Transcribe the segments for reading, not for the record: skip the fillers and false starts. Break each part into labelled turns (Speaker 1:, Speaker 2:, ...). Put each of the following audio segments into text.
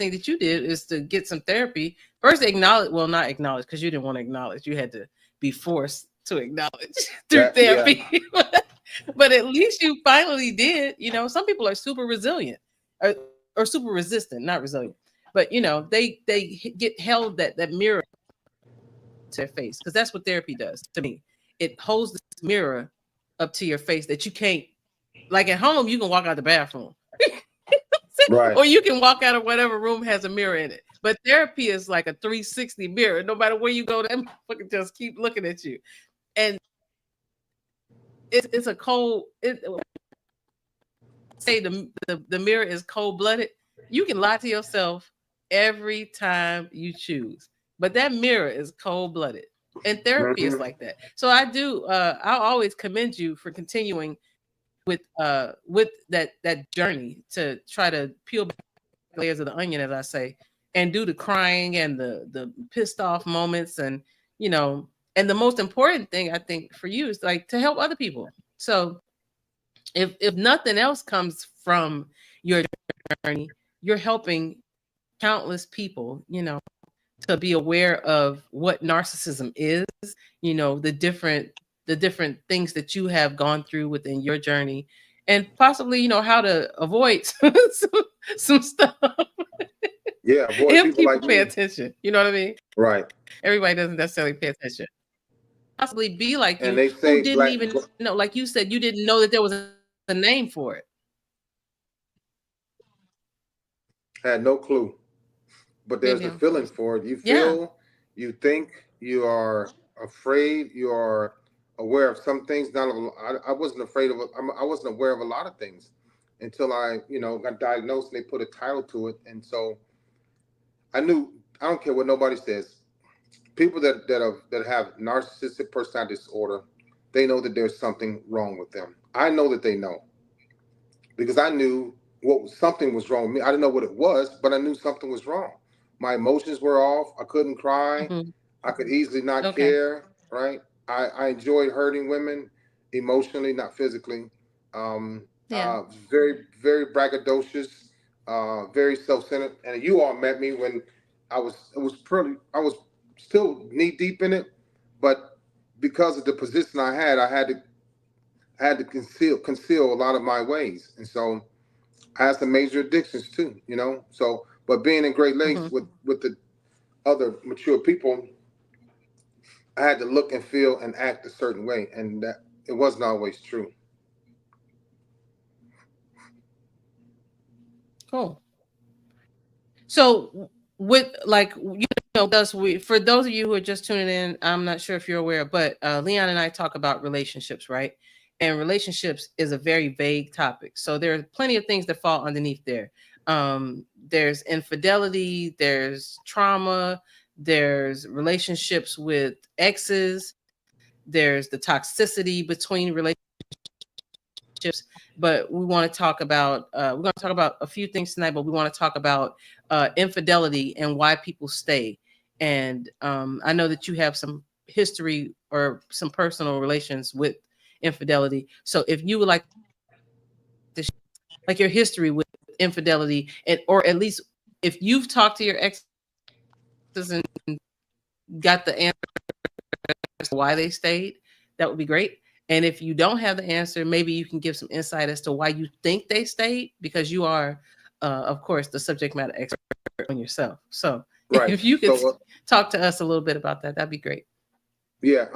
Speaker 1: thing that you did is to get some therapy. First, acknowledge, well, not acknowledge, because you didn't want to acknowledge. You had to be forced to acknowledge through therapy. Yeah. But at least you finally did. You know, some people are super resilient or super resistant, not resilient. But, you know, they get held that mirror to their face, because that's what therapy does to me. It holds this mirror up to your face that you can't, like at home, you can walk out the bathroom. Right. Or you can walk out of whatever room has a mirror in it. But therapy is like a 360 mirror. No matter where you go, that motherfucker just keep looking at you. And it's a cold, say the mirror is cold-blooded. You can lie to yourself every time you choose. But that mirror is cold-blooded. And therapy is like that. So I'll always commend you for continuing with that journey to try to peel back layers of the onion, as I say, and do the crying and the pissed off moments, and you know, and the most important thing I think for you is like to help other people. So if nothing else comes from your journey, you're helping countless people, you know, to be aware of what narcissism is, you know, the different things that you have gone through within your journey, and possibly, you know, how to avoid some stuff. Yeah, if people like pay attention, you know what I mean? Right. Everybody doesn't necessarily pay attention. Possibly be like you, who didn't even know, like you said, you didn't know that there was a name for it.
Speaker 2: Had no clue. But there's a feeling for it. You feel, you think, you are afraid, you are aware of some things. I wasn't afraid of, I wasn't aware of a lot of things until I, you know, got diagnosed and they put a title to it. And so I knew, I don't care what nobody says, people that have narcissistic personality disorder, they know that there's something wrong with them. I know that they know, because I knew something was wrong with me. I didn't know what it was, but I knew something was wrong. My emotions were off. I couldn't cry. I could easily not care, right? I enjoyed hurting women emotionally, not physically. Very, very braggadocious, very self-centered. And you all met me when I was still knee deep in it, but because of the position I had to conceal a lot of my ways. And so I had some major addictions too, you know? So, but being in Great Lakes with the other mature people, I had to look and feel and act a certain way, and that it wasn't always true.
Speaker 1: Cool. So with, like, you know, for those of you who are just tuning in, I'm not sure if you're aware, but Leon and I talk about relationships, right? And relationships is a very vague topic. So there are plenty of things that fall underneath there. There's infidelity, there's trauma, there's relationships with exes, there's the toxicity between relationships. But we want to talk about we're going to talk about a few things tonight, but we want to talk about infidelity and why people stay. And I know that you have some history or some personal relations with infidelity. So if you would like to, like, your history with infidelity, or at least if you've talked to your exes and got the answer to why they stayed, that would be great. And if you don't have the answer, maybe you can give some insight as to why you think they stayed, because you are, of course, the subject matter expert on yourself. So if you could talk to us a little bit about that, that'd be great.
Speaker 2: Yeah.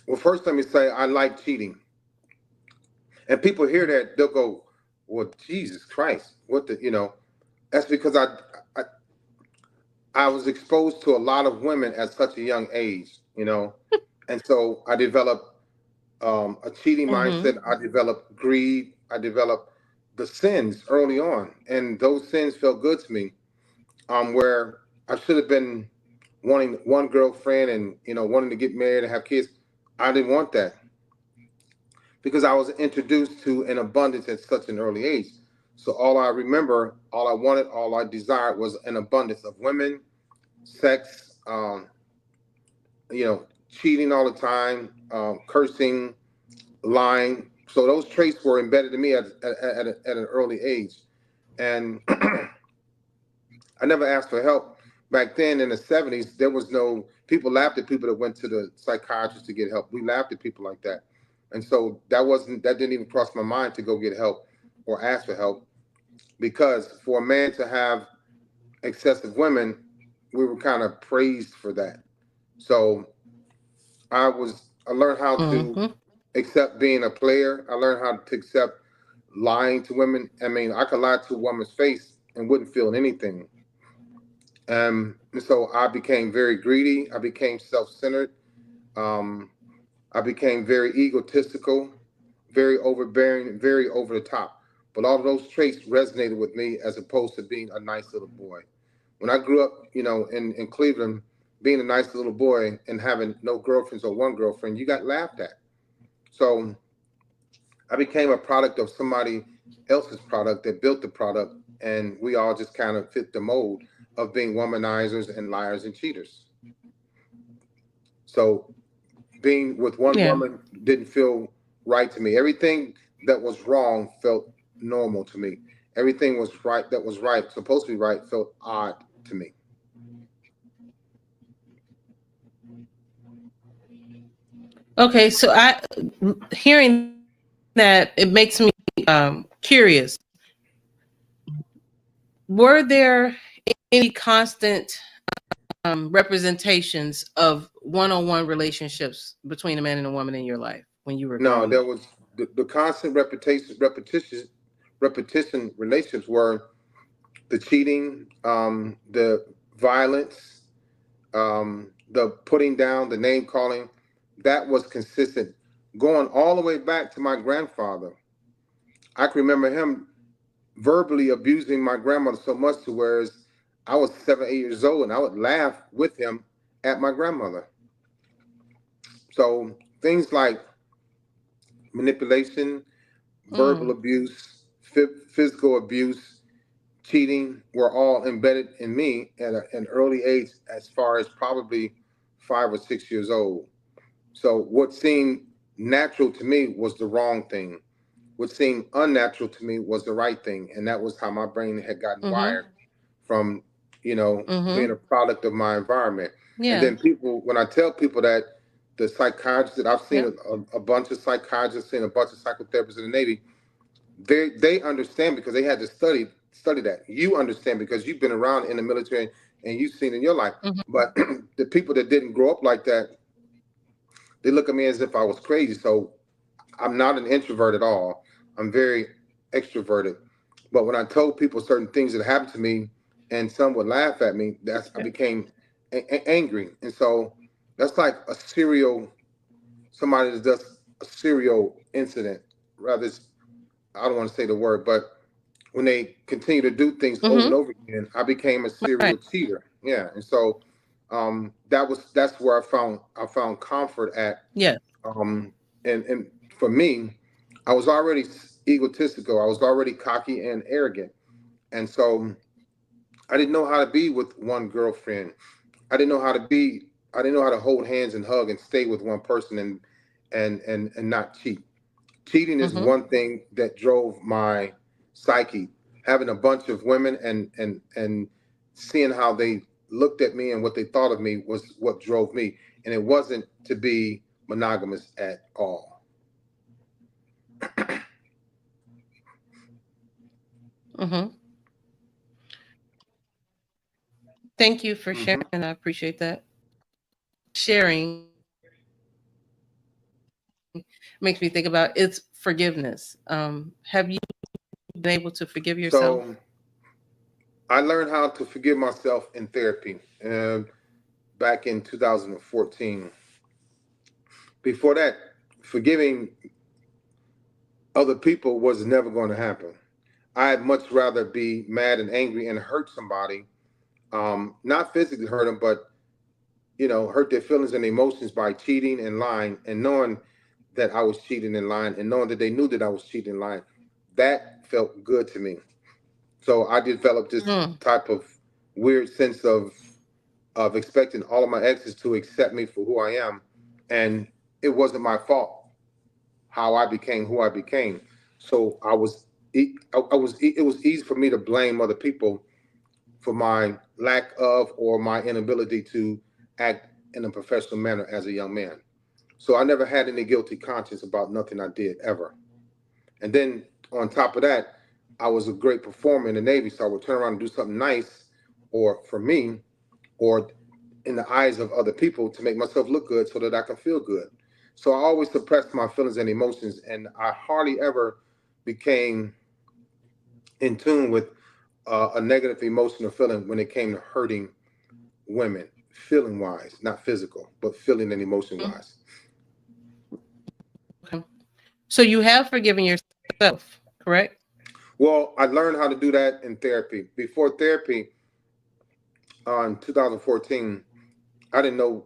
Speaker 2: Well, first let me say I like cheating. And people hear that, they'll go, well, Jesus Christ, what the, you know, that's because I was exposed to a lot of women at such a young age, you know, and so I developed a cheating mindset. I developed greed. I developed the sins early on, and those sins felt good to me. Where I should have been wanting one girlfriend and, you know, wanting to get married and have kids. I didn't want that because I was introduced to an abundance at such an early age. So all I remember, all I wanted, all I desired was an abundance of women, sex, you know, cheating all the time, cursing, lying. So those traits were embedded in me at an early age. And I never asked for help. Back then in the 70s, there was no, people laughed at people that went to the psychiatrist to get help. We laughed at people like that. And so that didn't even cross my mind to go get help or ask for help, because for a man to have excessive women, we were kind of praised for that. So I learned how to
Speaker 1: Mm-hmm.
Speaker 2: accept being a player. I learned how to accept lying to women. I mean, I could lie to a woman's face and wouldn't feel anything. And so I became very greedy. I became self-centered. Um, I became very egotistical, very overbearing, very over the top. But all of those traits resonated with me as opposed to being a nice little boy. When I grew up, in Cleveland, being a nice little boy and having no girlfriends or one girlfriend, you got laughed at. So I became a product of somebody else's product that built the product, and we all just kind of fit the mold of being womanizers and liars and cheaters. So being with one
Speaker 1: Yeah.
Speaker 2: woman didn't feel right to me. Everything that was wrong felt normal to me. Everything was right that was right, supposed to be right, felt odd to me.
Speaker 1: Okay, so I hearing that, it makes me curious. Were there any constant representations of one-on-one relationships between a man and a woman in your life when you were
Speaker 2: No,
Speaker 1: growing
Speaker 2: there
Speaker 1: up?
Speaker 2: was the constant repetition relationships were the cheating, the violence, the putting down, the name calling. That was consistent, going all the way back to my grandfather. I can remember him verbally abusing my grandmother so much to whereas I was 7, 8 years old, and I would laugh with him at my grandmother. So things like manipulation, verbal
Speaker 1: Mm.
Speaker 2: abuse, physical abuse, cheating were all embedded in me at an early age, as far as probably 5 or 6 years old. So what seemed natural to me was the wrong thing. What seemed unnatural to me was the right thing. And that was how my brain had gotten
Speaker 1: Mm-hmm.
Speaker 2: wired from, being
Speaker 1: Mm-hmm.
Speaker 2: a product of my environment. And
Speaker 1: Yeah.
Speaker 2: then people, when I tell people that, the psychiatrists that I've seen,
Speaker 1: Yep.
Speaker 2: a bunch of psychiatrists, seen a bunch of psychotherapists in the Navy, they understand because they had to study that. You understand because you've been around in the military and you've seen in your life.
Speaker 1: Mm-hmm.
Speaker 2: But the people that didn't grow up like that, they look at me as if I was crazy. So I'm not an introvert at all. I'm very extroverted. But when I told people certain things that happened to me, and some would laugh at me, I became angry. And so that's like a serial, somebody that does a serial incident. Rather, I don't want to say the word, but when they continue to do things over and
Speaker 1: Mm-hmm.
Speaker 2: over again, I became a serial
Speaker 1: Right.
Speaker 2: cheater. Yeah, and so that's where I found comfort at.
Speaker 1: Yes.
Speaker 2: Um, and for me, I was already egotistical. I was already cocky and arrogant, and so I didn't know how to be with one girlfriend. I didn't know how to be. I didn't know how to hold hands and hug and stay with one person and not cheat. Cheating is
Speaker 1: Mm-hmm.
Speaker 2: one thing that drove my psyche. Having a bunch of women and seeing how they looked at me and what they thought of me was what drove me, and it wasn't to be monogamous at all.
Speaker 1: Mm-hmm. Thank you for sharing.
Speaker 2: Hmm.
Speaker 1: I appreciate that. Sharing makes me think about it's forgiveness. Have you been able to forgive yourself?
Speaker 2: So I learned how to forgive myself in therapy, back in 2014. Before that, forgiving other people was never going to happen. I'd much rather be mad and angry and hurt somebody, not physically hurt them, but hurt their feelings and emotions by cheating and lying, and knowing that I was cheating and lying, and knowing that they knew that I was cheating and lying. That felt good to me. So I developed this
Speaker 1: Mm.
Speaker 2: type of weird sense of expecting all of my exes to accept me for who I am, and it wasn't my fault how I became who I became. So I was it was easy for me to blame other people for my lack of or my inability to act in a professional manner as a young man. So I never had any guilty conscience about nothing I did ever. And then on top of that, I was a great performer in the Navy, so I would turn around and do something nice, or for me, or in the eyes of other people to make myself look good so that I can feel good. So I always suppressed my feelings and emotions, and I hardly ever became in tune with a negative emotion or feeling when it came to hurting women, feeling wise, not physical, but feeling and emotion wise.
Speaker 1: Okay. So you have forgiven yourself, correct?
Speaker 2: Well, I learned how to do that in therapy. Before therapy, in 2014, I didn't know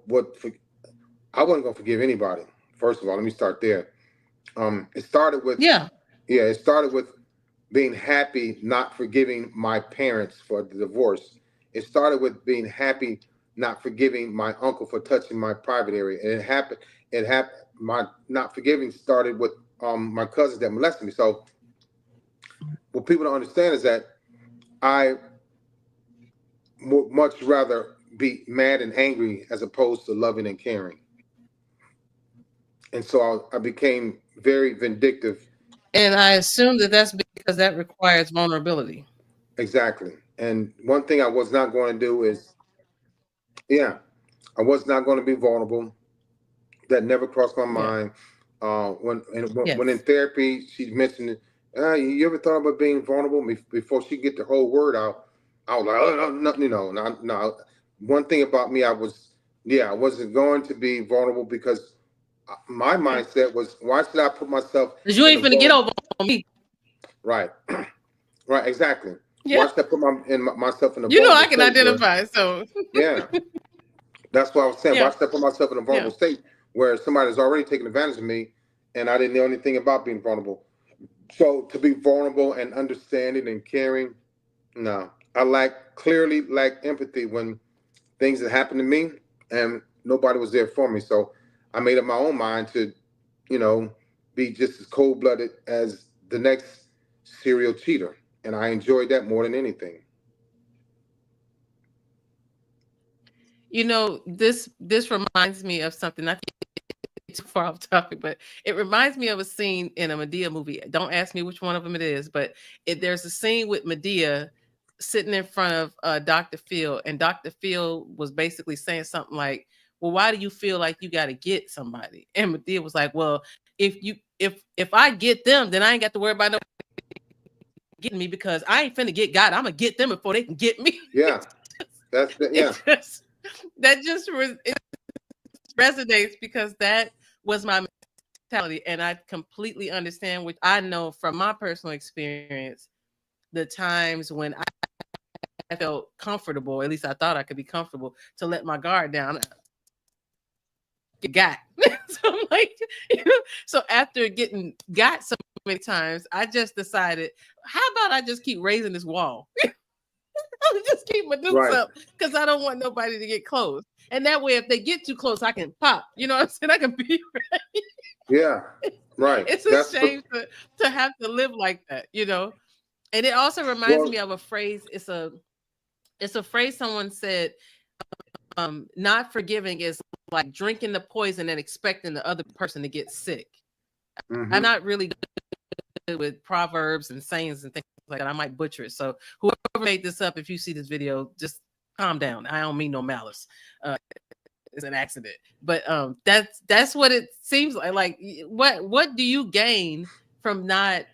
Speaker 2: I wasn't gonna forgive anybody. First of all, let me start there. It started with it started with being happy, not forgiving my parents for the divorce. It started with being happy, not forgiving my uncle for touching my private area, and it happened. My not forgiving started with my cousins that molested me. So what people don't understand is that I would much rather be mad and angry as opposed to loving and caring. And so I became very vindictive.
Speaker 1: And I assume that that's because that requires vulnerability.
Speaker 2: Exactly. And one thing I was not going to do is, yeah, I was not going to be vulnerable. That never crossed my mind. When in therapy, she mentioned, you ever thought about being vulnerable? Before she get the whole word out, I was like, oh, no, no. One thing about me, I wasn't going to be vulnerable because my mindset was, why should I put myself
Speaker 1: Because you
Speaker 2: in
Speaker 1: ain't
Speaker 2: a
Speaker 1: finna get over on me.
Speaker 2: Right, right, exactly.
Speaker 1: Yeah.
Speaker 2: Why should I put myself in a
Speaker 1: You know I
Speaker 2: vulnerable
Speaker 1: can
Speaker 2: state
Speaker 1: identify, so
Speaker 2: yeah, that's what I was saying.
Speaker 1: yeah.
Speaker 2: Why should I put myself in a vulnerable state where somebody's already taken advantage of me and I didn't know anything about being vulnerable? So to be vulnerable and understanding and caring, no. I clearly lack empathy when things that happened to me and nobody was there for me. So I made up my own mind to, you know, be just as cold blooded as the next serial cheater. And I enjoyed that more than anything.
Speaker 1: You know, this reminds me of something. I think it's too far off topic, but it reminds me of a scene in a Medea movie. Don't ask me which one of them it is, but there's a scene with Medea sitting in front of Dr. Phil, and Dr. Phil was basically saying something like, well, why do you feel like you got to get somebody? And Medea was like, well, if I get them, then I ain't got to worry about no getting me, because I ain't finna get God. I'm gonna get them before they can get me.
Speaker 2: Yeah,
Speaker 1: That just it resonates, because that was my mentality, and I completely understand, which I know from my personal experience, the times when I felt comfortable, at least I thought I could be comfortable, to let my guard down. Got so I'm like, so after getting got so many times, I just decided, how about I just keep raising this wall? I'll just keep my dukes up, because I don't want nobody to get close. And that way, if they get too close, I can pop. You know what I'm saying? I can be ready.
Speaker 2: Yeah, right.
Speaker 1: It's a shame to have to live like that, you know? And it also reminds me of a phrase. It's a phrase someone said, not forgiving is like drinking the poison and expecting the other person to get sick. I'm not really good with proverbs and sayings and things like that. I might butcher it. So whoever made this up, if you see this video, just calm down. I don't mean no malice. It's an accident. But that's what it seems like. Like, what do you gain from not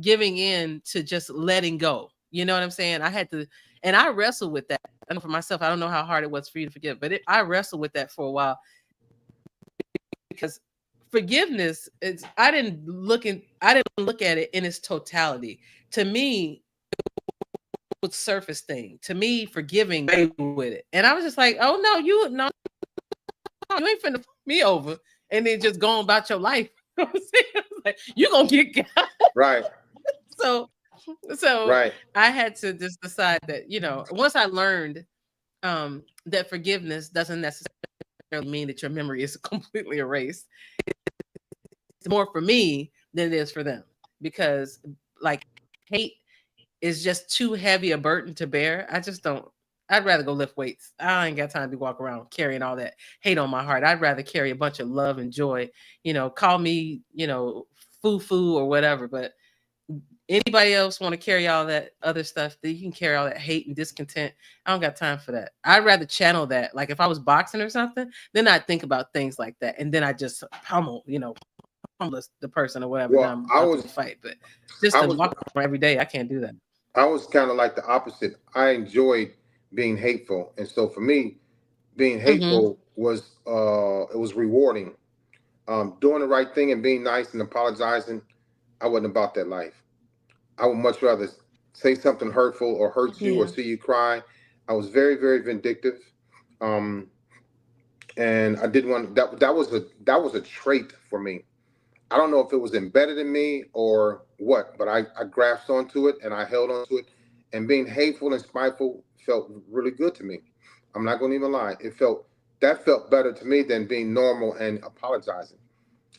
Speaker 1: giving in to just letting go? You know what I'm saying? I had to, and I wrestled with that. I know for myself, I don't know how hard it was for you to forgive, but I wrestled with that for a while, because forgiveness is, I didn't look at it in its totality. To me, it was surface thing. To me, forgiving with it. And I was just like, oh no, you ain't finna put me over and then just go on about your life. You know what I'm saying? Like, you gonna get got.
Speaker 2: Right.
Speaker 1: So right. I had to just decide that, once I learned that forgiveness doesn't necessarily mean that your memory is completely erased. It's more for me than it is for them, because like hate is just too heavy a burden to bear. I just don't. I'd rather go lift weights. I ain't got time to be walking around carrying all that hate on my heart. I'd rather carry a bunch of love and joy. Call me, foo or whatever. But anybody else want to carry all that other stuff, that you can carry all that hate and discontent. I don't got time for that. I'd rather channel that. Like if I was boxing or something, then I'd think about things like that, and then I just pummel, the person or whatever. Then
Speaker 2: Well,
Speaker 1: I'm about to fight. But just to walk around every day, I can't do that.
Speaker 2: I was kind of like the opposite. I enjoyed being hateful, and so for me, being hateful was it was rewarding. Doing the right thing and being nice and apologizing, I wasn't about that life. I would much rather say something hurtful or hurt you or see you cry. I was very, very vindictive, and I didn't want that. That was a trait for me. I don't know if it was embedded in me or what, but I grasped onto it and I held onto it. And being hateful and spiteful felt really good to me. I'm not going to even lie. That felt better to me than being normal and apologizing.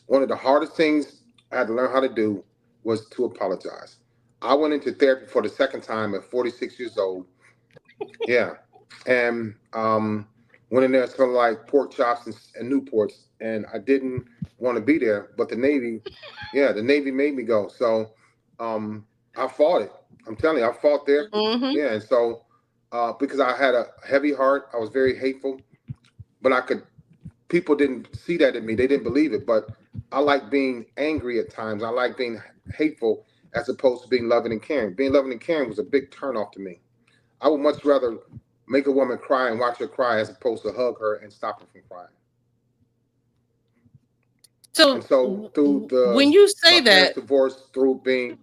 Speaker 2: One of the hardest things I had to learn how to do was to apologize. I went into therapy for the second time at 46 years old. Yeah. And went in there smelling like pork chops and Newports, and I didn't want to be there. But the Navy made me go. So I fought it. I'm telling you, I fought there. Yeah. And so because I had a heavy heart, I was very hateful, but people didn't see that in me. They didn't believe it. But I like being angry at times. I like being hateful as opposed to being loving and caring. Being loving and caring was a big turnoff to me. I would much rather make a woman cry and watch her cry as opposed to hug her and stop her from crying.
Speaker 1: So through when you say that
Speaker 2: divorce, through being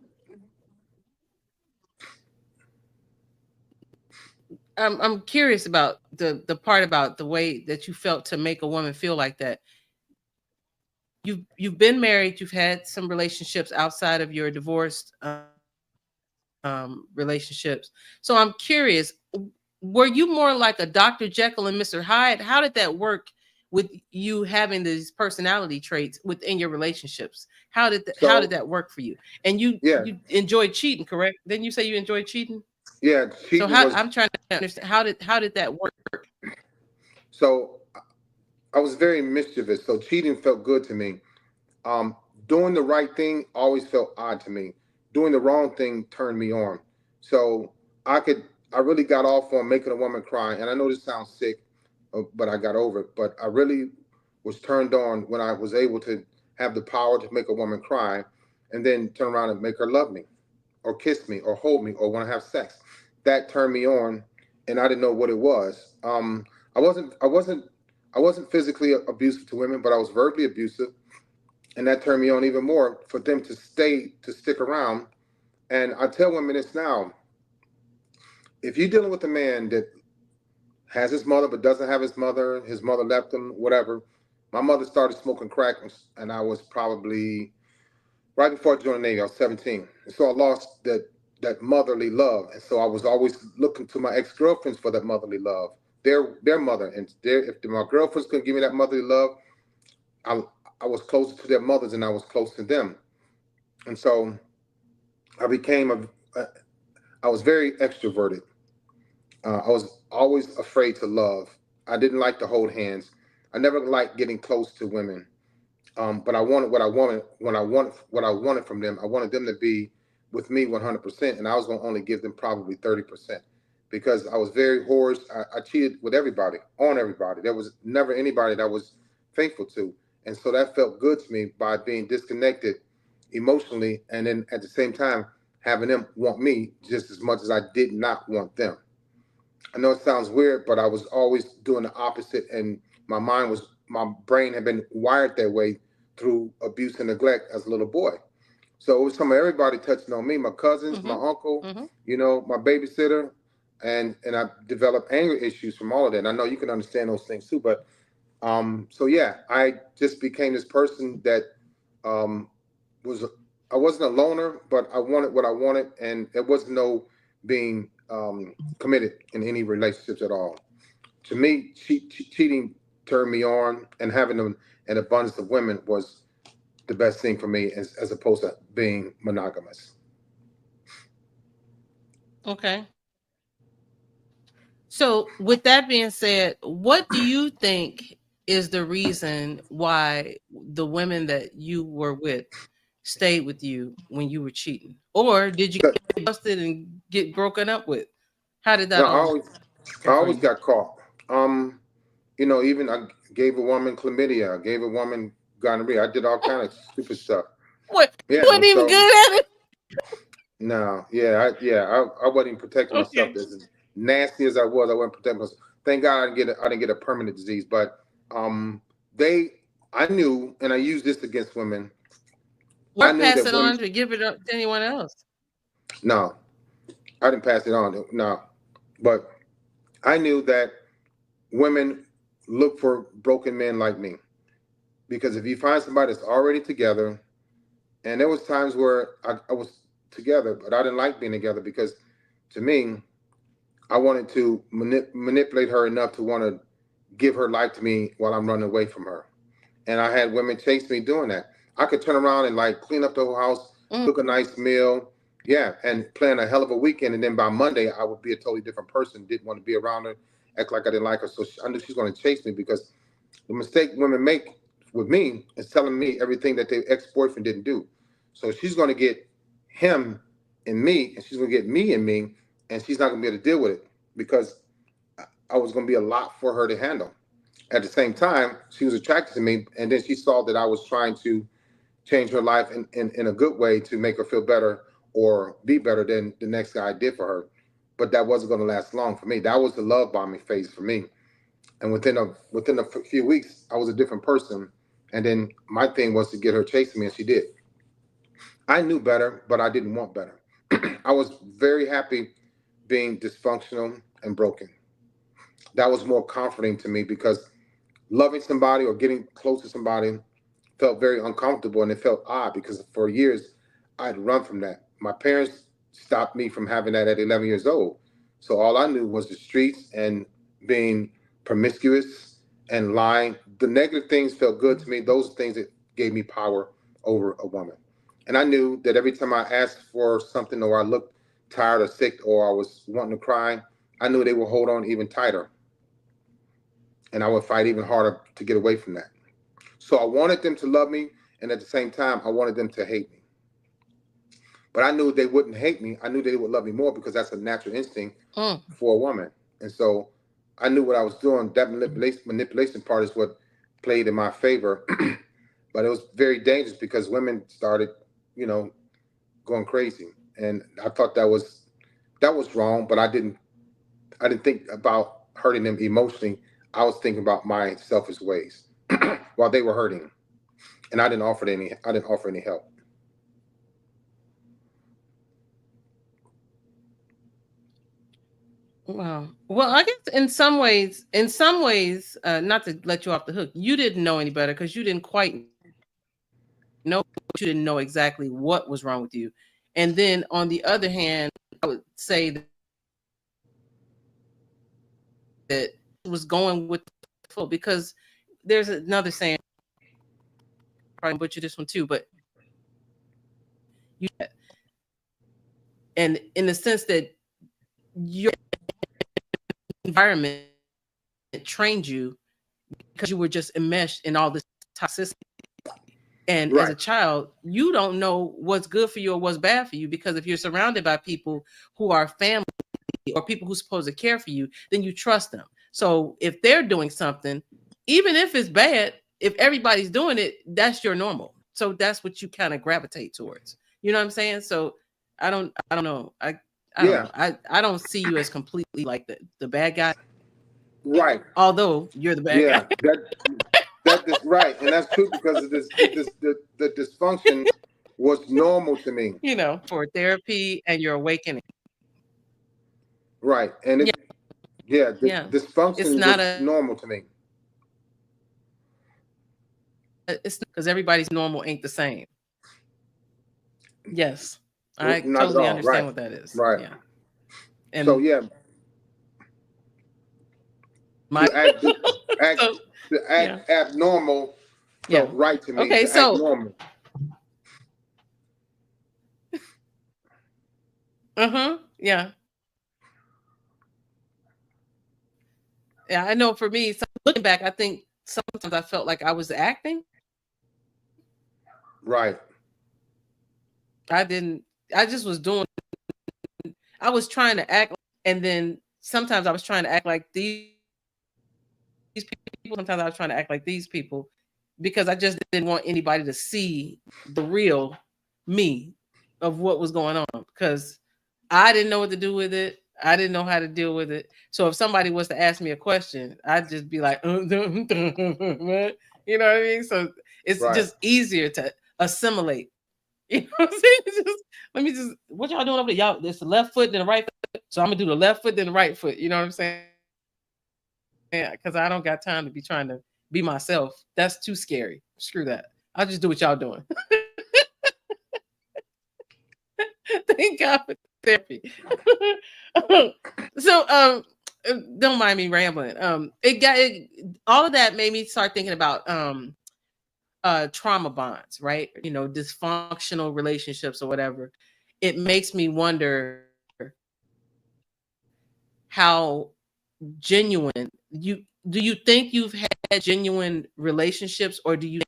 Speaker 1: I'm curious about the part about the way that you felt to make a woman feel like that. You've been married, you've had some relationships outside of your divorced relationships. So I'm curious, were you more like a Dr. Jekyll and Mr. Hyde? How did that work with you having these personality traits within your relationships? How did that work for you? And you enjoyed cheating, correct? Didn't you say you enjoyed cheating?
Speaker 2: Yeah, cheating.
Speaker 1: So I'm trying to understand how did that work?
Speaker 2: So I was very mischievous. So cheating felt good to me. Doing the right thing always felt odd to me. Doing the wrong thing turned me on. So I really got off on making a woman cry. And I know this sounds sick, but I got over it. But I really was turned on when I was able to have the power to make a woman cry and then turn around and make her love me or kiss me or hold me or want to have sex. That turned me on, and I didn't know what it was. I wasn't physically abusive to women, but I was verbally abusive, and that turned me on even more for them to stick around. And I tell women this now: if you're dealing with a man that has his mother but doesn't have his mother left him, whatever. My mother started smoking crack, and I was probably right before I joined the Navy. I was 17, and so I lost that motherly love, and so I was always looking to my ex-girlfriends for that motherly love. Their mother, and if my girlfriends couldn't give me that motherly love, I was closer to their mothers than I was close to them, and so I became I was very extroverted. I was always afraid to love. I didn't like to hold hands. I never liked getting close to women. But I wanted what I wanted what I wanted from them. I wanted them to be with me 100%, and I was going to only give them probably 30% because I was very whorish. I cheated with everybody, on everybody. There was never anybody that I was faithful to, and so that felt good to me by being disconnected emotionally, and then at the same time having them want me just as much as I did not want them. I know it sounds weird, but I was always doing the opposite, and my brain had been wired that way through abuse and neglect as a little boy. So it was from everybody touching on me, my cousins, my uncle, my babysitter, and I developed anger issues from all of that. And I know you can understand those things too, but so yeah, I just became this person that was I wasn't a loner, but I wanted what I wanted, and it was no being committed in any relationships at all. To me, cheating turned me on, and having an abundance of women was the best thing for me, as opposed to being monogamous.
Speaker 1: Okay. So, with that being said, what do you think is the reason why the women that you were with stayed with you when you were cheating? Or did you get busted and get broken up with? How did that
Speaker 2: No,
Speaker 1: all
Speaker 2: I
Speaker 1: go for
Speaker 2: always
Speaker 1: you?
Speaker 2: got caught. Even I gave a woman chlamydia, I gave a woman gonorrhea. I did all kind of stupid stuff.
Speaker 1: What?
Speaker 2: Yeah,
Speaker 1: You wasn't
Speaker 2: and
Speaker 1: even
Speaker 2: so
Speaker 1: good at it?
Speaker 2: no, I wasn't even protecting myself.
Speaker 1: Okay.
Speaker 2: As nasty as I was, I wasn't protecting myself. Thank God I didn't get a permanent disease. But um, I knew, and I used this against women. I
Speaker 1: Or
Speaker 2: knew
Speaker 1: pass
Speaker 2: that
Speaker 1: it
Speaker 2: women.
Speaker 1: on to give it up to anyone else?
Speaker 2: No, I didn't pass it on. No, but I knew that women look for broken men like me, because if you find somebody that's already together, and there was times where I was together, but I didn't like being together because, to me, I wanted to manipulate her enough to want to give her life to me while I'm running away from her. And I had women chase me doing that. I could turn around and like clean up the whole house, cook a nice meal, yeah, and plan a hell of a weekend. And then by Monday, I would be a totally different person. Didn't want to be around her, act like I didn't like her. So I knew she's going to chase me, because the mistake women make with me is telling me everything that their ex-boyfriend didn't do. So she's going to get him in me, and she's going to get me in me, and she's not going to be able to deal with it, because I was going to be a lot for her to handle. At the same time, she was attracted to me, and then she saw that I was trying to change her life in a good way to make her feel better or be better than the next guy did for her. But that wasn't going to last long for me. That was the love bombing phase for me. And within a few weeks, I was a different person. And then my thing was to get her chasing me, and she did. I knew better, but I didn't want better. I was very happy being dysfunctional and broken. That was more comforting to me, because loving somebody or getting close to somebody felt very uncomfortable, and it felt odd because for years I'd run from that. My parents stopped me from having that at 11 years old. So all I knew was the streets and being promiscuous and lying. The negative things felt good to me. Those are things that gave me power over a woman. And I knew that every time I asked for something, or I looked tired or sick, or I was wanting to cry, I knew they would hold on even tighter. And I would fight even harder to get away from that. So I wanted them to love me, and at the same time, I wanted them to hate me. But I knew they wouldn't hate me. I knew they would love me more, because that's a natural instinct for a woman. And so I knew what I was doing. That manipulation part is what played in my favor. But it was very dangerous, because women started, you know, going crazy, and I thought that was wrong. But I didn't think about hurting them emotionally. I was thinking about my selfish ways while they were hurting, and I didn't offer any help.
Speaker 1: Wow. Well, I guess in some ways, not to let you off the hook, you didn't know any better because you didn't quite know, you didn't know exactly what was wrong with you. And then on the other hand, I would say that was going with the flow, because there's another saying, probably butcher this one too, but you, and in the sense that your environment trained you because you were just enmeshed in all this toxicity. And as a
Speaker 2: Right.
Speaker 1: child, you don't know what's good for you or what's bad for you, because if you're surrounded by people who are family or people who's supposed to care for you, then you trust them. So if they're doing something, even if it's bad, if everybody's doing it, that's your normal. So that's what you kind of gravitate towards. You know what I'm saying? So I don't know. I don't
Speaker 2: Yeah.
Speaker 1: know. I don't see you as completely like the bad guy,
Speaker 2: Right.
Speaker 1: although you're the bad guy.
Speaker 2: Yeah. That is right, and that's true, because of the dysfunction was normal to me.
Speaker 1: You know, for therapy and your awakening.
Speaker 2: Right, and
Speaker 1: Yeah,
Speaker 2: it yeah, the
Speaker 1: yeah. It's
Speaker 2: dysfunction
Speaker 1: not
Speaker 2: was
Speaker 1: a
Speaker 2: normal to me.
Speaker 1: it's because everybody's normal ain't the same. Yes. I
Speaker 2: Not at
Speaker 1: totally
Speaker 2: all.
Speaker 1: understand
Speaker 2: Right.
Speaker 1: what that is.
Speaker 2: Right.
Speaker 1: Yeah.
Speaker 2: So
Speaker 1: And
Speaker 2: yeah,
Speaker 1: my
Speaker 2: to act act
Speaker 1: so
Speaker 2: to
Speaker 1: yeah.
Speaker 2: act abnormal
Speaker 1: Yeah.
Speaker 2: felt right to me.
Speaker 1: Okay,
Speaker 2: To act
Speaker 1: so
Speaker 2: normal.
Speaker 1: uh-huh. Yeah. Yeah, I know for me, so looking back, I think sometimes I felt like I was acting.
Speaker 2: Right.
Speaker 1: I just was doing, I was trying to act, and then sometimes I was trying to act like these people, sometimes I was trying to act like these people, because I just didn't want anybody to see the real me of what was going on, because I didn't know what to do with it. I didn't know how to deal with it. So if somebody was to ask me a question, I'd just be like, you know what I mean? So it's just easier to assimilate. You know what I'm saying? Let me just, what y'all doing over there? Y'all, there's the left foot, then the right foot. So I'm gonna do the left foot, then the right foot. You know what I'm saying? Because I don't got time to be trying to be myself. That's too scary. Screw that. I'll just do what y'all doing. Thank God for therapy. So don't mind me rambling. All of that made me start thinking about trauma bonds, right? Dysfunctional relationships or whatever. It makes me wonder how genuine do you think you've had genuine relationships, or do you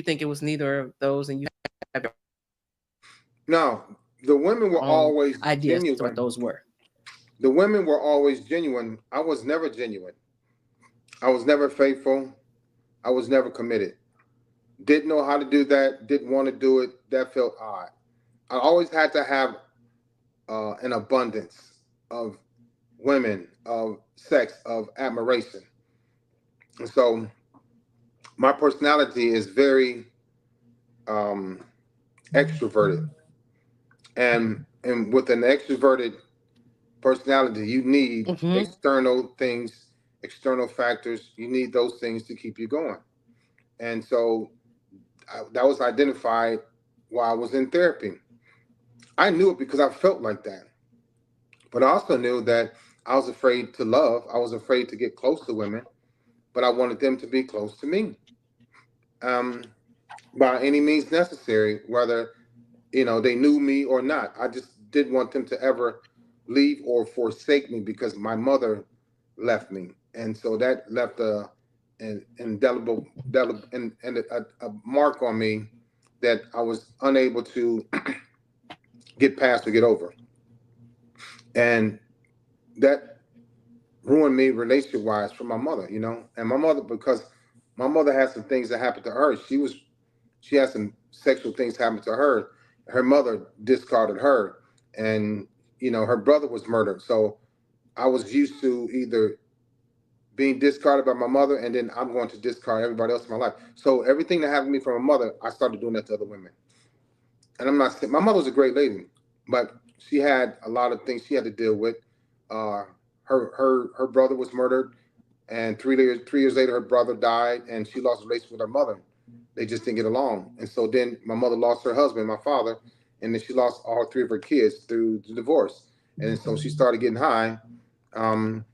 Speaker 1: think it was neither of those, and you have
Speaker 2: No, the women were always
Speaker 1: ideas
Speaker 2: genuine.
Speaker 1: what those were.
Speaker 2: The women were always genuine. I was never genuine. I was never faithful. I was never committed. Didn't know how to do that. Didn't want to do it. That felt odd. I always had to have an abundance of women, of sex, of admiration. And so my personality is very extroverted. And with an extroverted personality, you need external things, external factors. You need those things to keep you going. And so that was identified while I was in therapy. I knew it because I felt like that. But I also knew that I was afraid to love. I was afraid to get close to women, but I wanted them to be close to me, by any means necessary, whether they knew me or not. I just didn't want them to ever leave or forsake me because my mother left me, and so that left an indelible and a mark on me that I was unable to get past or get over, and that ruined me relationship wise from my mother. And my mother, because my mother had some things that happened to her. She had some sexual things happen to her. Her mother discarded her, and her brother was murdered. So I was used to either being discarded by my mother, and then I'm going to discard everybody else in my life. So everything that happened to me from my mother, I started doing that to other women. And I'm not saying my mother was a great lady, but she had a lot of things she had to deal with. Her brother was murdered, and 3 years later, her brother died, and she lost a relationship with her mother. They just didn't get along, and so then my mother lost her husband, my father, and then she lost all 3 of her kids through the divorce. And so she started getting high, and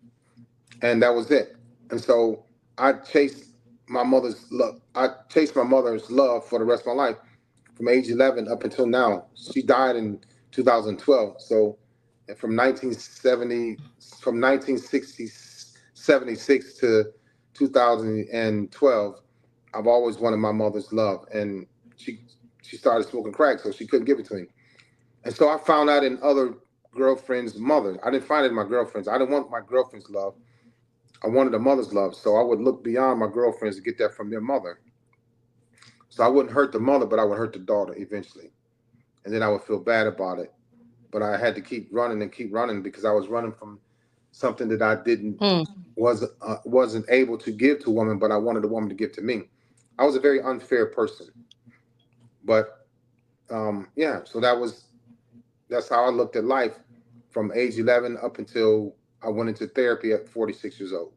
Speaker 2: that was it. And so I chased my mother's love. I chased my mother's love for the rest of my life, from age 11 up until now. She died in 2012. So from 1976 to 2012, I've always wanted my mother's love, and she started smoking crack, so she couldn't give it to me. And so I found out in other girlfriends' mothers. I didn't find it in my girlfriends. I didn't want my girlfriend's love. I wanted a mother's love. So I would look beyond my girlfriends to get that from their mother. So I wouldn't hurt the mother, but I would hurt the daughter eventually. And then I would feel bad about it. But I had to keep running and keep running because I was running from something that I didn't wasn't able to give to a woman, but I wanted a woman to give to me. I was a very unfair person. But yeah, so that's how I looked at life from age 11 up until I went into therapy at 46 years old.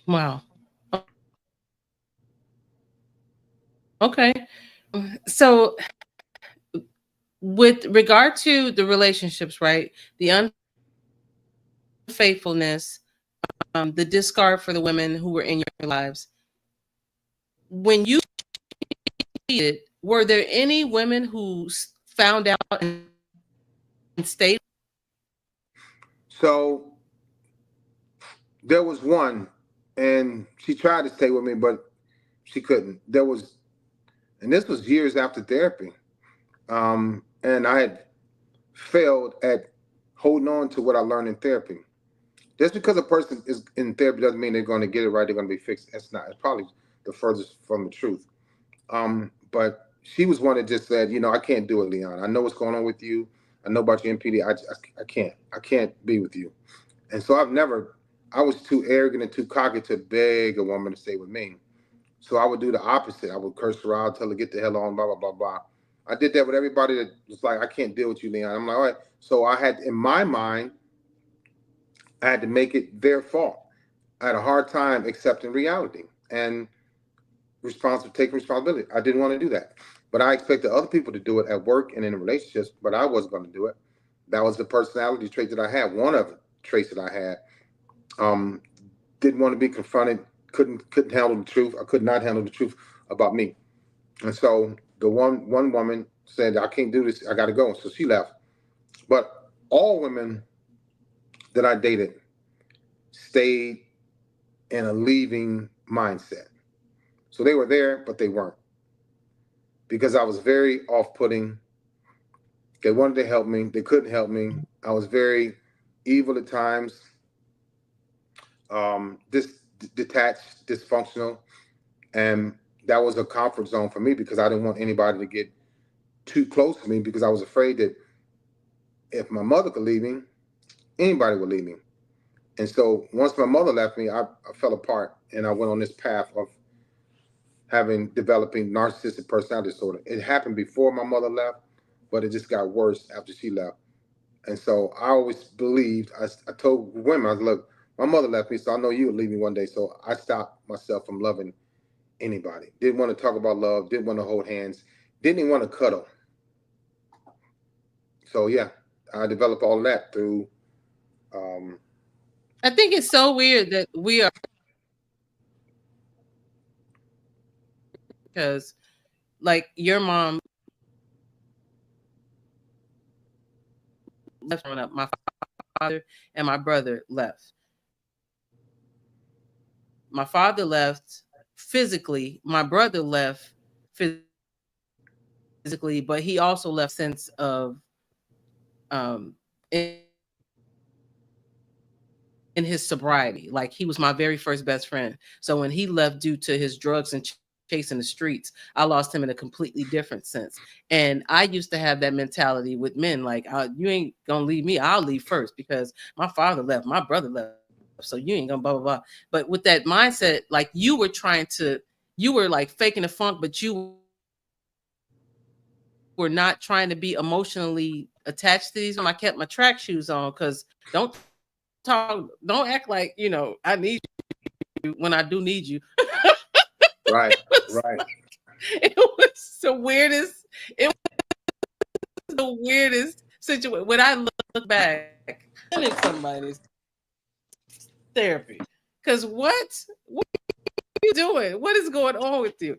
Speaker 1: Wow. Okay. So with regard to the relationships, right? The unfaithfulness, the discard for the women who were in your lives. When you cheated, were there any women who found out and stay?
Speaker 2: So there was one, and she tried to stay with me, but she couldn't. And this was years after therapy. And I had failed at holding on to what I learned in therapy. Just because a person is in therapy doesn't mean they're going to get it right, they're going to be fixed. That's not. It's probably the furthest from the truth. But she was one that just said, I can't do it, Leon. I know what's going on with you. I know about your MPD. I can't. I can't be with you. And so I was too arrogant and too cocky to beg a woman to stay with me. So I would do the opposite. I would curse her out, tell her to get the hell on, blah, blah, blah, blah. I did that with everybody that was like, I can't deal with you, Leon. I'm like, all right. So I had, in my mind, I had to make it their fault. I had a hard time accepting reality and taking responsibility. I didn't want to do that. But I expected other people to do it at work and in relationships, but I wasn't going to do it. That was the personality trait that I had. One of the traits that I had. Didn't want to be confronted, couldn't handle the truth. I could not handle the truth about me. And so the one woman said, I can't do this, I gotta go. So she left. But all women that I dated stayed in a leaving mindset. So they were there, but they weren't. Because I was very off-putting. They wanted to help me, they couldn't help me. I was very evil at times. Detached, dysfunctional, and that was a comfort zone for me because I didn't want anybody to get too close to me because I was afraid that if my mother could leave me, anybody would leave me. And so once my mother left me, I fell apart and I went on this path of developing narcissistic personality disorder. It happened before my mother left, but it just got worse after she left. And so I always believed, I told women, I was, look, my mother left me, so I know you would leave me one day. So I stopped myself from loving anybody. Didn't want to talk about love, didn't want to hold hands, didn't even want to cuddle. So yeah, I developed all that through.
Speaker 1: I think it's so weird that we are, because like your mom left growing up, my father and my brother left. My father left physically, my brother left physically, but he also left sense of in his sobriety. Like, he was my very first best friend. So when he left due to his drugs and chasing the streets, I lost him in a completely different sense. And I used to have that mentality with men, like, you ain't gonna leave me, I'll leave first, because my father left, my brother left, so you ain't gonna blah blah blah. But with that mindset, like, you were like faking the funk, but you were not trying to be emotionally attached to these. I kept my track shoes on, because don't act like, I need you when I do need you.
Speaker 2: Right.
Speaker 1: It was the weirdest situation. When I look back, I need somebody's therapy. Because what are you doing? What is going on with you?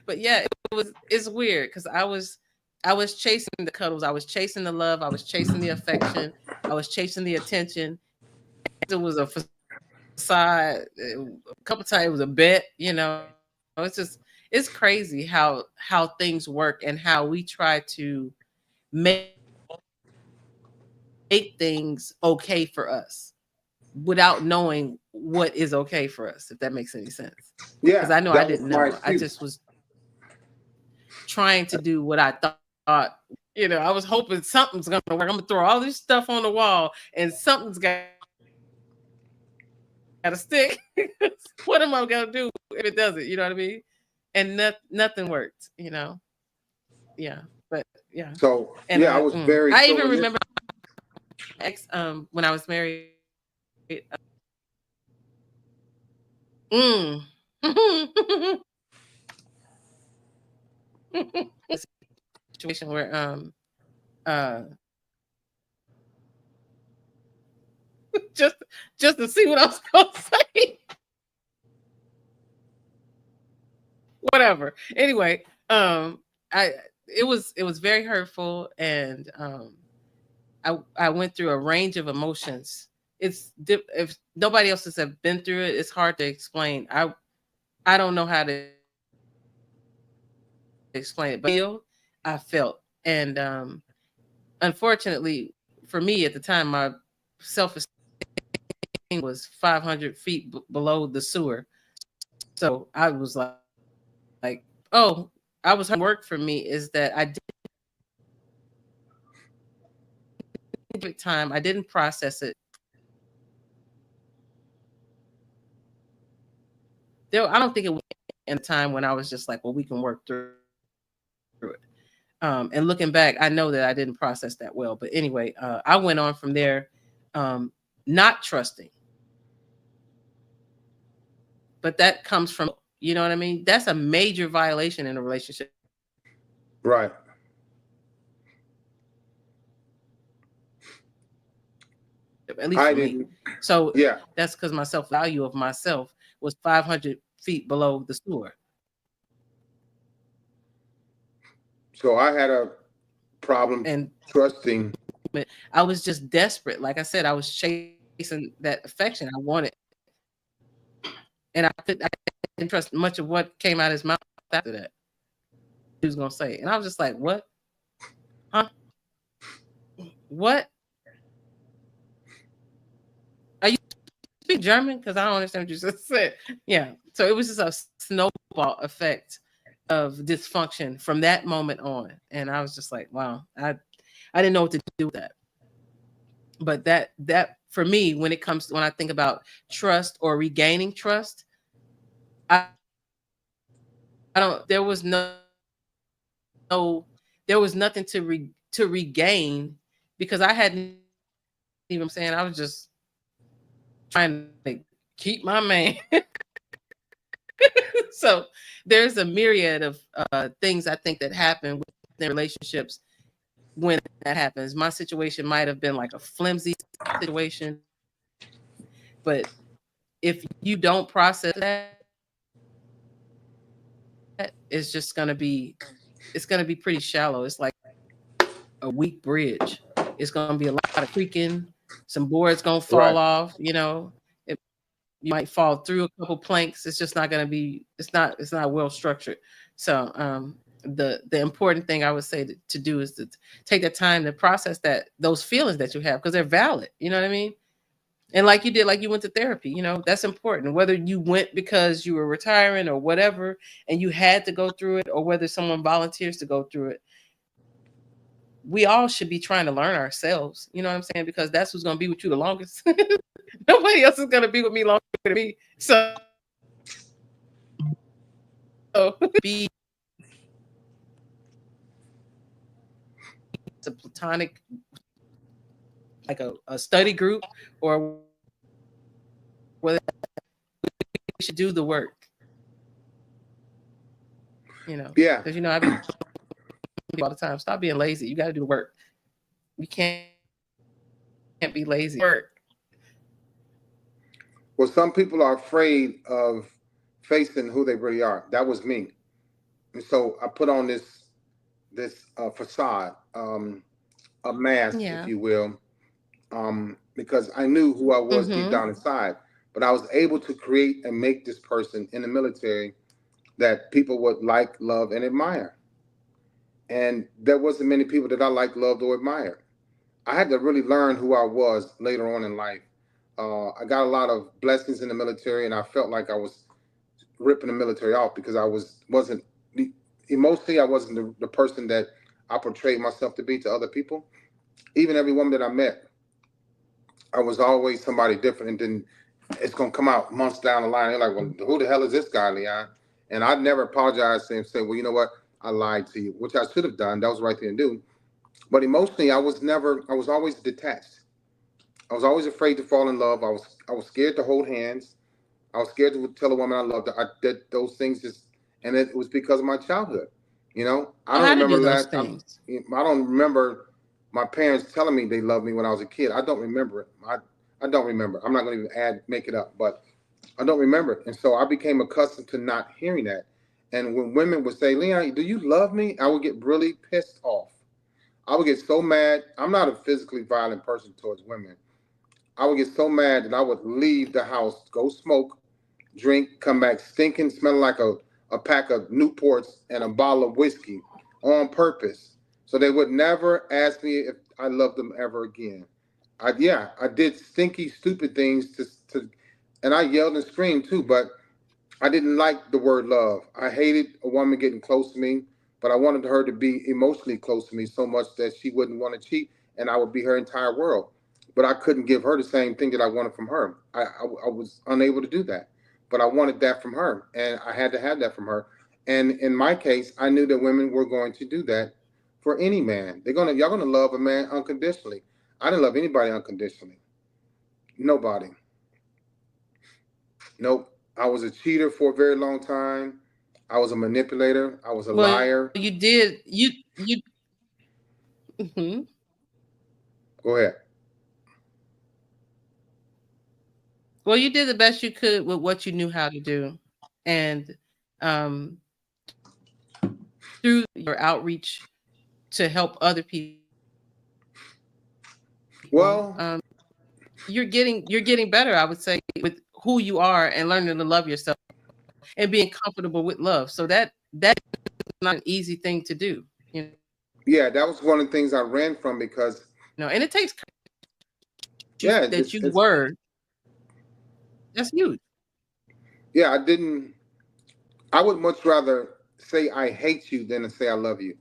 Speaker 1: But yeah, it's weird, because I was chasing the cuddles, I was chasing the love, I was chasing the affection, I was chasing the attention. It was a facade. A couple times it was a bet. It's crazy how things work and how we try to make things okay for us without knowing what is okay for us, if that makes any sense.
Speaker 2: Yeah,
Speaker 1: because I know I didn't know. I just was trying to do what I thought. I was hoping something's gonna work. I'm gonna throw all this stuff on the wall and something's got to stick. What am I gonna do if it doesn't? You know what I mean? And nothing worked. Yeah, but yeah.
Speaker 2: So
Speaker 1: and
Speaker 2: I was very.
Speaker 1: I even remember when I was married. A situation where just to see what I was gonna say. Whatever. Anyway, it was very hurtful, and I went through a range of emotions. If nobody else has been through it, it's hard to explain. I don't know how to explain it, but I felt, and unfortunately for me at the time, my self-esteem was 500 feet below the sewer. So I was like, oh, I was work for me is that I didn't give it time. I didn't process it. I don't think it was in the time when I was just like, well, we can work through it. And looking back, I know that I didn't process that well. But anyway, I went on from there, not trusting. But that comes from, you know what I mean? That's a major violation in a relationship.
Speaker 2: Right.
Speaker 1: At least for me. So that's because my self-value of myself was 500 feet below the sewer.
Speaker 2: So I had a problem and trusting.
Speaker 1: I was just desperate. Like I said, I was chasing that affection. I wanted, and I didn't trust much of what came out of his mouth after that. He was gonna say, and I was just like, "What? Huh? What? Are you speak German? Because I don't understand what you just said." Yeah. So it was just a snowball effect of dysfunction from that moment on, and I was just like, "Wow, I didn't know what to do with that." But that for me, when I think about trust or regaining trust, I don't. There was nothing to regain because I hadn't even saying I was just trying to keep my man. So there's a myriad of things I think that happen within relationships when that happens. My situation might have been like a flimsy situation, but if you don't process that, it's just gonna be pretty shallow. It's like a weak bridge. It's gonna be a lot of creaking. Some boards gonna fall off. You know, you might fall through a couple planks. It's just not gonna be. It's not well structured. So the important thing I would say to do is to take the time to process those feelings that you have because they're valid. You know what I mean? And like you did, like you went to therapy, you know, that's important. Whether you went because you were retiring or whatever, and you had to go through it, or whether someone volunteers to go through it, we all should be trying to learn ourselves. You know what I'm saying? Because that's who's going to be with you the longest. Nobody else is going to be with me longer than me. So be a platonic, like a study group, or whether we should do the work. You know, because I be all the time. Stop being lazy. You got to do the work. You can't be lazy. Work.
Speaker 2: Well, some people are afraid of facing who they really are. That was me, and so I put on this facade, a mask, if you will, because I knew who I was deep down inside. But I was able to create and make this person in the military that people would like, love, and admire. And there wasn't many people that I liked, loved, or admired. I had to really learn who I was later on in life. I got a lot of blessings in the military, and I felt like I was ripping the military off because I wasn't emotionally, I wasn't the person that I portrayed myself to be to other people. Even every woman that I met, I was always somebody different, and then it's gonna come out months down the line. They're like, "Well, who the hell is this guy, Leon?" And I'd never apologize and say, "Well, you know what? I lied to you," which I should have done. That was the right thing to do. But emotionally, I was always detached. I was always afraid to fall in love. I was scared to hold hands. I was scared to tell a woman I loved her. I did those things and it was because of my childhood. You know, I don't remember my parents telling me they loved me when I was a kid. I don't remember it. I don't remember. I'm not going to even make it up, but I don't remember it. And so I became accustomed to not hearing that. And when women would say, Leon, do you love me? I would get really pissed off. I would get so mad. I'm not a physically violent person towards women. I would get so mad that I would leave the house, go smoke, drink, come back stinking, smelling like a pack of Newports and a bottle of whiskey on purpose. So they would never ask me if I loved them ever again. I did stinky, stupid things and I yelled and screamed too, but I didn't like the word love. I hated a woman getting close to me, but I wanted her to be emotionally close to me so much that she wouldn't want to cheat and I would be her entire world. But I couldn't give her the same thing that I wanted from her. I was unable to do that. But I wanted that from her, and I had to have that from her. And in my case, I knew that women were going to do that for any man. Y'all gonna love a man unconditionally. I didn't love anybody unconditionally. Nobody. Nope. I was a cheater for a very long time. I was a manipulator. I was a liar.
Speaker 1: You did you. Mm-hmm.
Speaker 2: Go ahead.
Speaker 1: Well, you did the best you could with what you knew how to do, and through your outreach to help other people.
Speaker 2: Well,
Speaker 1: you're getting better, I would say, with who you are and learning to love yourself and being comfortable with love. So that's not an easy thing to do, you know.
Speaker 2: Yeah, that was one of the things I ran from because
Speaker 1: And it takes
Speaker 2: that
Speaker 1: you were. That's huge.
Speaker 2: Yeah, I would much rather say I hate you than to say I love you.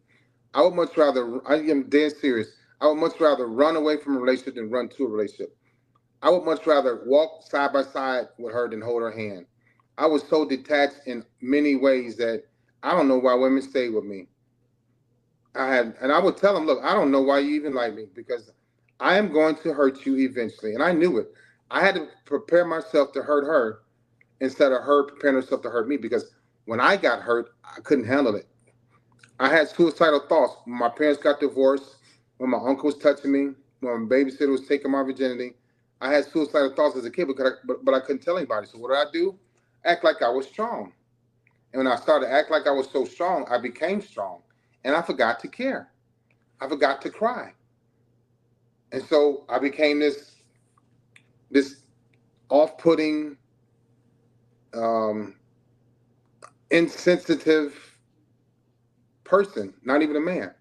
Speaker 2: I would much rather, I am dead serious. I would much rather run away from a relationship than run to a relationship. I would much rather walk side by side with her than hold her hand. I was so detached in many ways that I don't know why women stay with me. And I would tell them, look, I don't know why you even like me because I am going to hurt you eventually. And I knew it. I had to prepare myself to hurt her instead of her preparing herself to hurt me because when I got hurt, I couldn't handle it. I had suicidal thoughts. When my parents got divorced, when my uncle was touching me, when my babysitter was taking my virginity, I had suicidal thoughts as a kid but I couldn't tell anybody. So what did I do? Act like I was strong. And when I started to act like I was so strong, I became strong. And I forgot to care. I forgot to cry. And so I became this off-putting, um, insensitive person, not even a man.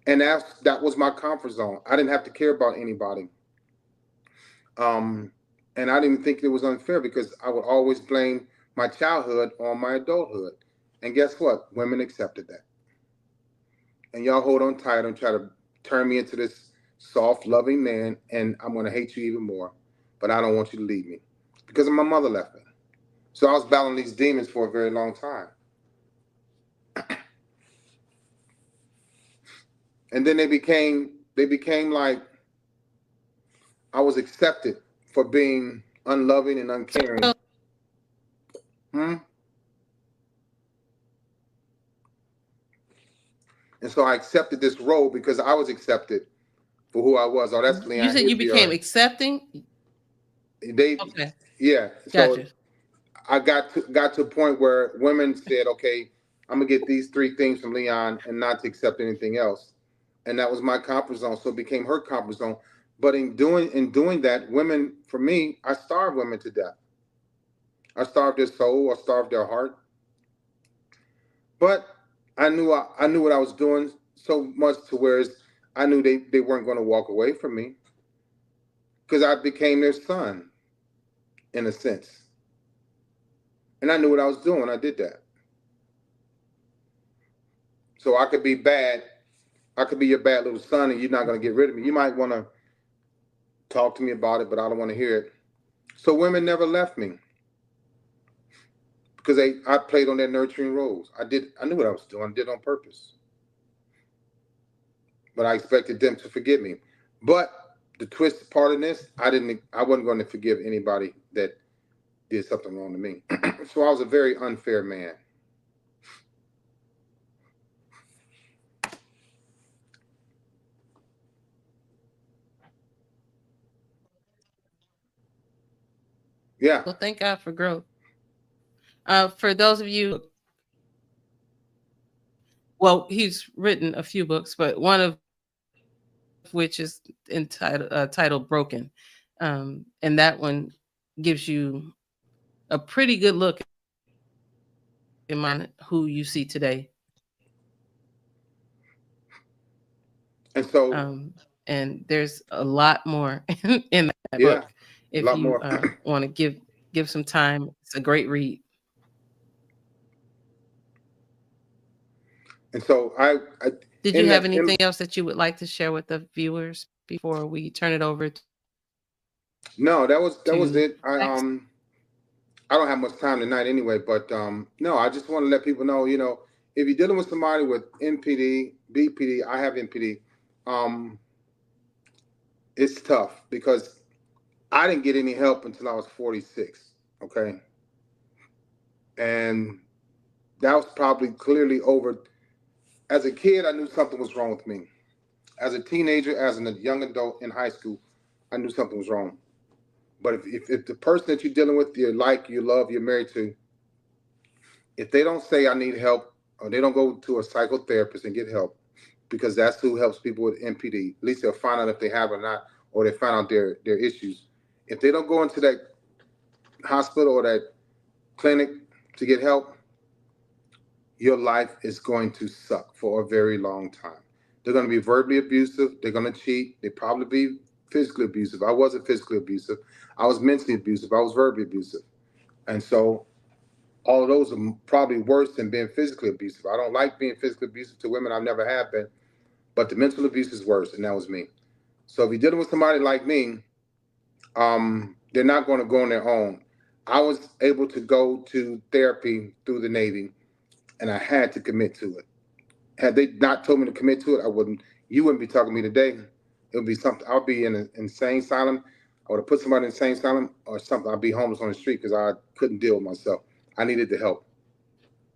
Speaker 2: And that was my comfort zone. I didn't have to care about anybody. And I didn't think it was unfair because I would always blame my childhood on my adulthood. And guess what? Women accepted that. And y'all hold on tight and try to turn me into this soft, loving man, and I'm going to hate you even more. But I don't want you to leave me because my mother left me. So I was battling these demons for a very long time. And then they became like I was accepted for being unloving and uncaring. And so I accepted this role because I was accepted for who I was. Oh, that's Leon.
Speaker 1: You said you became accepting.
Speaker 2: Okay. Yeah. So gotcha. I got to a point where women said, "Okay, I'm gonna get these three things from Leon and not to accept anything else," and that was my comfort zone. So it became her comfort zone. But in doing that, women, for me, I starved women to death. I starved their soul. I starved their heart. But I knew what I was doing so much to where I knew they weren't going to walk away from me because I became their son in a sense, and I knew what I was doing. I did that, so I could be bad. I could be your bad little son, and you're not going to get rid of me. You might want to talk to me about it, but I don't want to hear it. So women never left me because I played on their nurturing roles. I knew what I was doing. I did it on purpose. But I expected them to forgive me. But the twisted part of this, I wasn't going to forgive anybody that did something wrong to me. So I was a very unfair man. Yeah.
Speaker 1: Well, thank God for growth. For those of you, well, he's written a few books, but one of which is titled Broken. And that one gives you a pretty good look in mind who you see today.
Speaker 2: And so,
Speaker 1: And there's a lot more in that
Speaker 2: yeah,
Speaker 1: book.
Speaker 2: a
Speaker 1: If
Speaker 2: lot
Speaker 1: you
Speaker 2: more.
Speaker 1: want to give some time, it's a great read.
Speaker 2: And so I
Speaker 1: Did you
Speaker 2: in
Speaker 1: have
Speaker 2: that
Speaker 1: anything else that you would like to share with the viewers before we turn it over
Speaker 2: no, that was
Speaker 1: to
Speaker 2: it.
Speaker 1: next?
Speaker 2: I don't have much time tonight anyway, but no, I just want to let people know, if you're dealing with somebody with NPD, BPD, I have NPD, it's tough because I didn't get any help until I was 46. Okay. And that was probably clearly over. As a kid, I knew something was wrong with me. As a teenager, as a young adult in high school, I knew something was wrong. But if the person that you're dealing with, you like, you love, you're married to, if they don't say I need help, or they don't go to a psychotherapist and get help, because that's who helps people with NPD. At least they'll find out if they have or not, or they find out their issues. If they don't go into that hospital or that clinic to get help, your life is going to suck for a very long time. They're going to be verbally abusive. They're going to cheat. They probably be physically abusive. I wasn't physically abusive. I was mentally abusive. I was verbally abusive. And so all of those are probably worse than being physically abusive. I don't like being physically abusive to women. I've never have been. But the mental abuse is worse, and that was me. So if you're dealing with somebody like me, they're not going to go on their own. I was able to go to therapy through the Navy, and I had to commit to it. Had they not told me to commit to it, I wouldn't. You wouldn't be talking to me today. It would be something. I'll be in an insane asylum. I would have put somebody in an insane asylum or something. I'd be homeless on the street because I couldn't deal with myself. I needed the help.